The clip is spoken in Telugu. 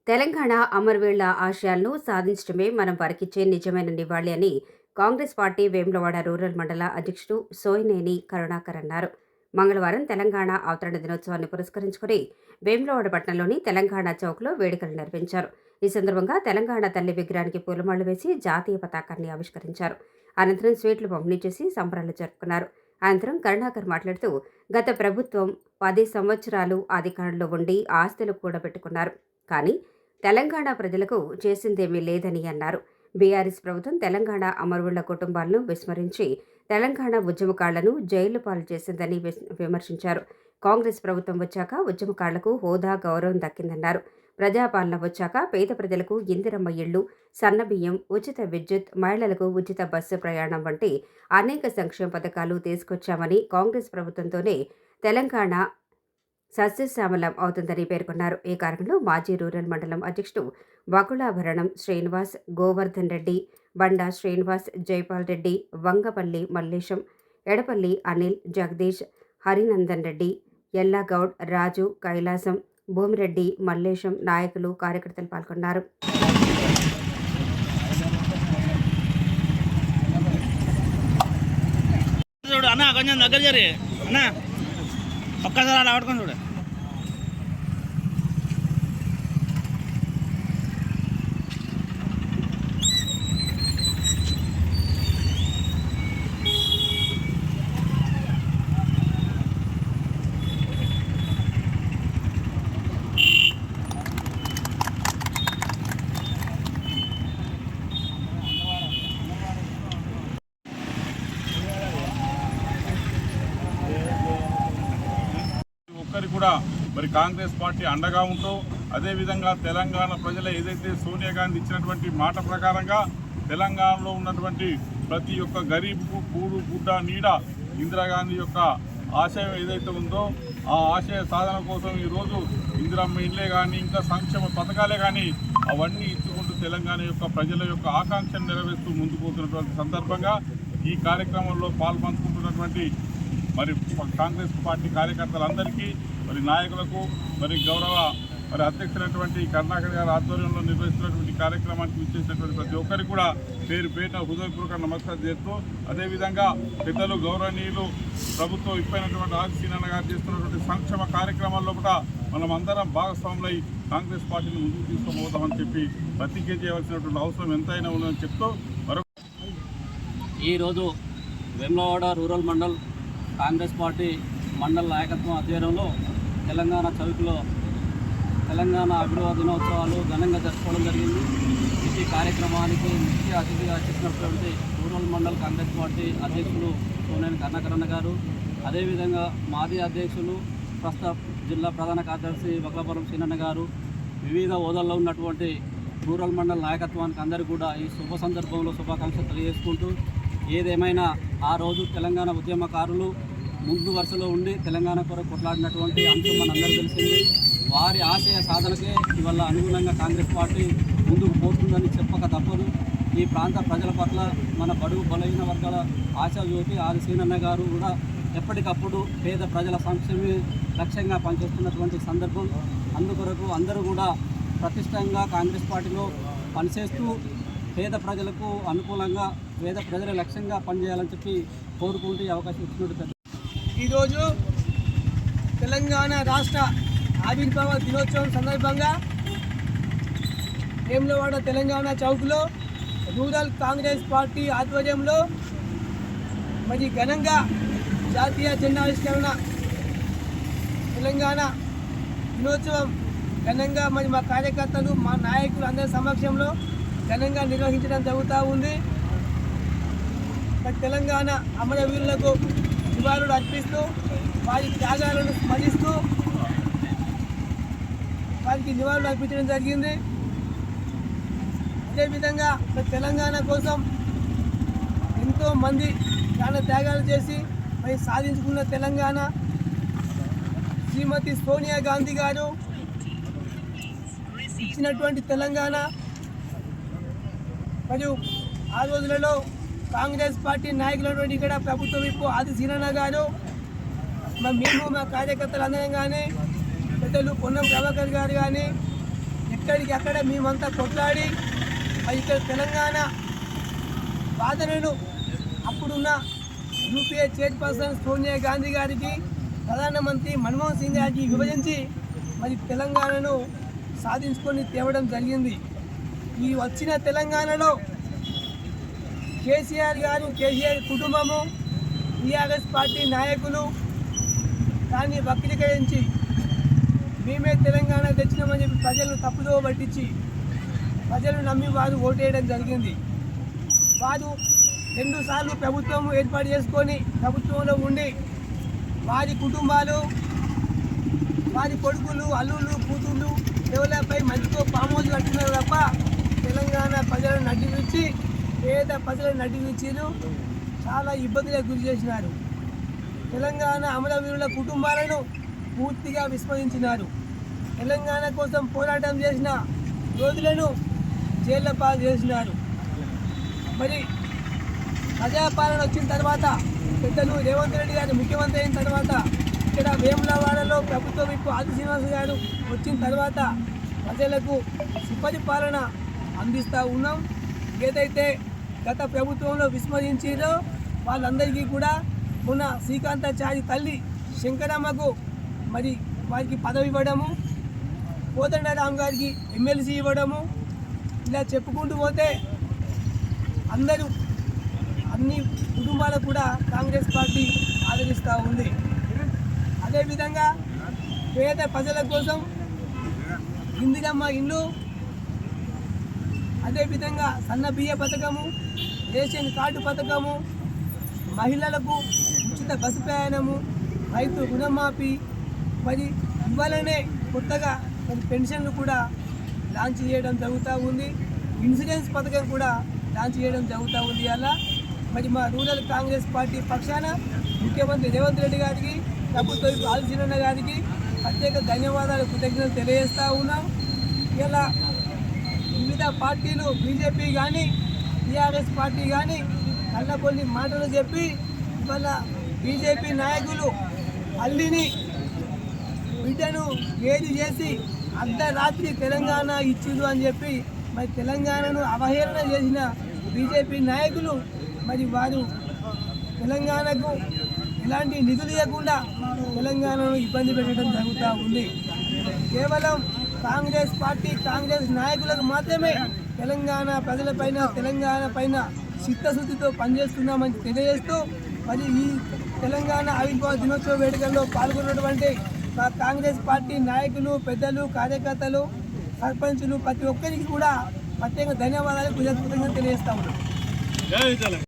తెలంగాణ అమరవీళ్ల ఆశయాలను సాధించడమే మనం వారికిచ్చే నిజమైన నివాళి అని కాంగ్రెస్ పార్టీ వేములవాడ రూరల్ మండల అధ్యక్షుడు సోయినేని కరుణాకర్ అన్నారు. మంగళవారం తెలంగాణ అవతరణ దినోత్సవాన్ని పురస్కరించుకుని వేములవాడ పట్టణంలోని తెలంగాణ చౌక్లో వేడుకలు నిర్వహించారు. ఈ సందర్భంగా తెలంగాణ తల్లి విగ్రహానికి పూలమాళ్లు వేసి జాతీయ పతాకాన్ని ఆవిష్కరించారు. అనంతరం స్వీట్లు పంపిణీ చేసి సంబరాలు జరుపుకున్నారు. అనంతరం కరుణాకర్ మాట్లాడుతూ గత ప్రభుత్వం 10 సంవత్సరాలు అధికారంలో ఉండి ఆస్తులు కూడబెట్టుకున్నారు. కానీ తెలంగాణ ప్రజలకు చేసిందేమీ లేదని అన్నారు. బీఆర్ఎస్ ప్రభుత్వం తెలంగాణ అమరవీళ్ల కుటుంబాలను విస్మరించి తెలంగాణ ఉద్యమకారులను జైలు పాలు చేసిందని విమర్శించారు. కాంగ్రెస్ ప్రభుత్వం వచ్చాక ఉద్యమకారులకు హోదా, గౌరవం దక్కిందన్నారు. ప్రజాపాలన వచ్చాక పేద ప్రజలకు ఇందిరమ్మ ఇళ్లు, సన్నబియ్యం, ఉచిత విద్యుత్, మహిళలకు ఉచిత బస్సు ప్రయాణం వంటి అనేక సంక్షేమ పథకాలు తీసుకొచ్చామని, కాంగ్రెస్ ప్రభుత్వంతోనే తెలంగాణ సస్యశ్యామలం అవుతుందని పేర్కొన్నారు. ఈ కార్యక్రమంలో మాజీ రూరల్ మండలం అధ్యక్షుడు వకుళాభరణం శ్రీనివాస్, గోవర్ధన్ రెడ్డి, బండా శ్రీనివాస్, జైపాల్ రెడ్డి, వంగపల్లి మల్లేశం, ఎడపల్లి అనిల్, జగదీష్, హరినందన్ రెడ్డి, ఎల్లాగౌడ్, రాజు, కైలాసం, భూమిరెడ్డి, మల్లేశం, నాయకులు, కార్యకర్తలు పాల్గొన్నారు. అన్నా కొంచెం దగ్గర జరి అన్నా ఒక్కసారి అలా పట్టుకొని చూడ. ఒక్కరికి కూడా మరి కాంగ్రెస్ పార్టీ అండగా ఉంటూ అదేవిధంగా తెలంగాణ ప్రజలు ఏదైతే సోనియా గాంధీ ఇచ్చినటువంటి మాట ప్రకారంగా తెలంగాణలో ఉన్నటువంటి ప్రతి ఒక్క గరీబ్కు కూడు గుడ్డ నీడ ఇందిరాగాంధీ యొక్క ఆశయం ఏదైతే ఉందో ఆ ఆశయ సాధన కోసం ఈరోజు ఇందిరమ్మ ఇళ్ళే కానీ ఇంకా సంక్షేమ పథకాలే కానీ అవన్నీ ఇచ్చుకుంటూ తెలంగాణ యొక్క ప్రజల యొక్క ఆకాంక్షను నెరవేరుస్తూ ముందుకు పోతున్నటువంటి సందర్భంగా ఈ కార్యక్రమంలో పాల్పంచుకుంటున్నటువంటి మరి కాంగ్రెస్ పార్టీ కార్యకర్తలందరికీ మరి నాయకులకు మరి గౌరవ మరి అధ్యక్షులైనటువంటి కరుణాకర్ గారి ఆధ్వర్యంలో నిర్వహిస్తున్నటువంటి కార్యక్రమానికి విచ్చేసినటువంటి ప్రతి ఒక్కరికి కూడా పేరు పేరున హృదయపూర్వక నమస్కారం చేస్తూ అదేవిధంగా పెద్దలు గౌరవనీయులు ప్రభుత్వం ఇప్పైనటువంటి ఆదిశీనన్న గారు చేస్తున్నటువంటి సంక్షేమ కార్యక్రమాల్లో కూడా మనం అందరం భాగస్వాములై కాంగ్రెస్ పార్టీని ముందుకు తీసుకుపోతామని చెప్పి ప్రతిజ్ఞ చేయవలసినటువంటి అవసరం ఎంతైనా ఉందని చెప్తూ ఈరోజు వేములవాడ రూరల్ మండల్ కాంగ్రెస్ పార్టీ మండల నాయకత్వం ఆధ్వర్యంలో తెలంగాణ చౌక్లో తెలంగాణ అభివృద్ధి దినోత్సవాలు ఘనంగా జరుపుకోవడం జరిగింది. ఈ కార్యక్రమానికి ముఖ్య అతిథిగా చేసినటువంటి రూరల్ మండల్ కాంగ్రెస్ పార్టీ అధ్యక్షులు సోనేని కరుణాకర్ గారు, అదేవిధంగా మాజీ అధ్యక్షులు ప్రస్తుత జిల్లా ప్రధాన కార్యదర్శి వకుళాభరణం శ్రీనన్న గారు, వివిధ హోదాల్లో ఉన్నటువంటి రూరల్ మండల్ నాయకత్వానికి అందరూ కూడా ఈ శుభ సందర్భంలో శుభాకాంక్షలు తెలియజేసుకుంటూ ఏదేమైనా ఆ రోజు తెలంగాణ ఉద్యమకారులు ముందు వరుసలో ఉండి తెలంగాణ కొరకు కొట్లాడినటువంటి అంశం మనందరూ తెలిసింది. వారి ఆశయ సాధనకే ఇవాళ అనుగుణంగా కాంగ్రెస్ పార్టీ ముందుకు పోతుందని చెప్పక తప్పదు. ఈ ప్రాంత ప్రజల పట్ల మన బడుగు బలహీన వర్గాల ఆశాజ్యోతి ఆదిశీనన్న గారు కూడా ఎప్పటికప్పుడు పేద ప్రజల సంక్షేమే లక్ష్యంగా పనిచేస్తున్నటువంటి సందర్భం. అందుకొరకు అందరూ కూడా ప్రతిష్టంగా కాంగ్రెస్ పార్టీలో పనిచేస్తూ పేద ప్రజలకు అనుకూలంగా పేద ప్రజల లక్ష్యంగా పనిచేయాలని చెప్పి కోరుకుంటూ అవకాశం ఇచ్చినట్టు. ఈరోజు తెలంగాణ రాష్ట్ర ఆవిర్భావ దినోత్సవం సందర్భంగా వేములవాడ తెలంగాణ చౌక్లో రూరల్ కాంగ్రెస్ పార్టీ ఆధ్వర్యంలో మరి ఘనంగా జాతీయ జెండావిష్కరణ తెలంగాణ దినోత్సవం ఘనంగా మరి మా కార్యకర్తలు మా నాయకులు అందరి సమక్షంలో ఘనంగా నిర్వహించడం జరుగుతూ ఉంది. మరి తెలంగాణ అమరవీరులకు నివాళులు అర్పిస్తూ వారి త్యాగాలను స్మరిస్తూ వారికి నివాళులు అర్పించడం జరిగింది. అదేవిధంగా తెలంగాణ కోసం ఎంతోమంది చాలా త్యాగాలు చేసి మరి సాధించుకున్న తెలంగాణ శ్రీమతి సోనియా గాంధీ గారు ఇచ్చినటువంటి తెలంగాణ మరియు ఆ రోజులలో కాంగ్రెస్ పార్టీ నాయకులైనటువంటి ఇక్కడ ప్రభుత్వ విప్పు ఆదిశీనన్న గారు మేము మా కార్యకర్తలు అందరం కానీ పెద్దలు పొన్నం ప్రభాకర్ గారు కానీ ఎక్కడికి అక్కడ మేమంతా కొట్లాడి మరి ఇక్కడ తెలంగాణ వాదనను అప్పుడున్న యూపీఏ చైర్పర్సన్ సోనియా గాంధీ గారికి, ప్రధానమంత్రి మన్మోహన్ సింగ్ గారికి విభజించి మరి తెలంగాణను సాధించుకొని తేవడం జరిగింది. ఈ వచ్చిన తెలంగాణలో కేసీఆర్ గారు, కేసీఆర్ కుటుంబము, టీఆర్ఎస్ పార్టీ నాయకులు దాన్ని వక్రీకరించి మేమే తెలంగాణ తెచ్చినామని చెప్పి ప్రజలను తప్పుదో పట్టించి ప్రజలు నమ్మి వారు ఓటేయడం జరిగింది. వారు 2 సార్లు ప్రభుత్వం ఏర్పాటు చేసుకొని ప్రభుత్వంలో ఉండి వారి కుటుంబాలు, వారి కొడుకులు, అల్లుళ్ళు, కూతుళ్ళు ఎవరిపై మంచితో పామోజు కట్టున్నారు తప్ప తెలంగాణ ప్రజలను నడ్డివిచ్చి, పేద ప్రజలను నడ్డివిచ్చిను చాలా ఇబ్బందులకు గురి చేసినారు. తెలంగాణ అమరవీరుల కుటుంబాలను పూర్తిగా విస్మరించినారు. తెలంగాణ కోసం పోరాటం చేసిన యోధులను జైళ్ల పాలు చేసినారు. మరి ప్రజాపాలన వచ్చిన తర్వాత పెద్దలు రేవంత్ రెడ్డి గారు ముఖ్యమంత్రి అయిన తర్వాత ఇక్కడ వేములవాడలో ప్రభుత్వం ఇప్పుడు ఆది శ్రీనివాస్ గారు వచ్చిన తర్వాత ప్రజలకు సుపరిపాలన అందిస్తూ ఉన్నాం. ఏదైతే గత ప్రభుత్వంలో విస్మరించారో వాళ్ళందరికీ కూడా మొన్న శ్రీకాంతాచారి తల్లి శంకరమ్మకు మరి వారికి పదవి ఇవ్వడము, కోదండరాం గారికి ఎమ్మెల్సీ ఇవ్వడము, ఇలా చెప్పుకుంటూ పోతే అందరూ అన్ని కుటుంబాలకు కూడా కాంగ్రెస్ పార్టీ ఆదరిస్తూ ఉంది. అదేవిధంగా పేద ప్రజల కోసం ఇందిరమ్మ ఇల్లు, అదేవిధంగా సన్న బియ్య పథకము, రేషన్ కార్డు పథకము, మహిళలకు ఉచిత బస్సు ప్రయాణము, రైతు రుణమాఫీ, మరి ఇవ్వాలనే కొత్తగా మరి పెన్షన్లు కూడా లాంచ్ చేయడం జరుగుతూ ఉంది. ఇన్సూరెన్స్ పథకం కూడా లాంచ్ చేయడం జరుగుతూ ఉంది. అలా మరి మా రూరల్ కాంగ్రెస్ పార్టీ పక్షాన ముఖ్యమంత్రి రేవంత్ రెడ్డి గారికి, ప్రభుత్వ ఆదిశీలన్న గారికి ప్రత్యేక ధన్యవాదాలు, కృతజ్ఞతలు తెలియజేస్తూ ఉన్నాం. ఇలా వివిధ పార్టీలు బీజేపీ కానీ టీఆర్ఎస్ పార్టీ కానీ కళ్ళకొల్లి మాటలు చెప్పి ఇవాళ బీజేపీ నాయకులు అల్లిని బిడ్డను ఏది చేసి అర్ధరాత్రి తెలంగాణ ఇచ్చిండు అని చెప్పి మరి తెలంగాణను అవహేళన చేసిన బీజేపీ నాయకులు మరి వారు తెలంగాణకు ఎలాంటి నిధులు ఇవ్వకుండా తెలంగాణను ఇబ్బంది పెట్టడం జరుగుతూ ఉంది. కేవలం కాంగ్రెస్ పార్టీ, కాంగ్రెస్ నాయకులకు మాత్రమే తెలంగాణ ప్రజలపైన, తెలంగాణ పైన చిత్తశుద్ధితో పనిచేస్తున్నామని తెలియజేస్తూ మరి ఈ తెలంగాణ ఆవిర్భావ దినోత్సవ వేడుకల్లో పాల్గొన్నటువంటి మా కాంగ్రెస్ పార్టీ నాయకులు, పెద్దలు, కార్యకర్తలు, సర్పంచులు ప్రతి ఒక్కరికి కూడా ప్రత్యేక ధన్యవాదాలు, కృతజ్ఞతలు తెలియజేస్తా ఉన్నాం.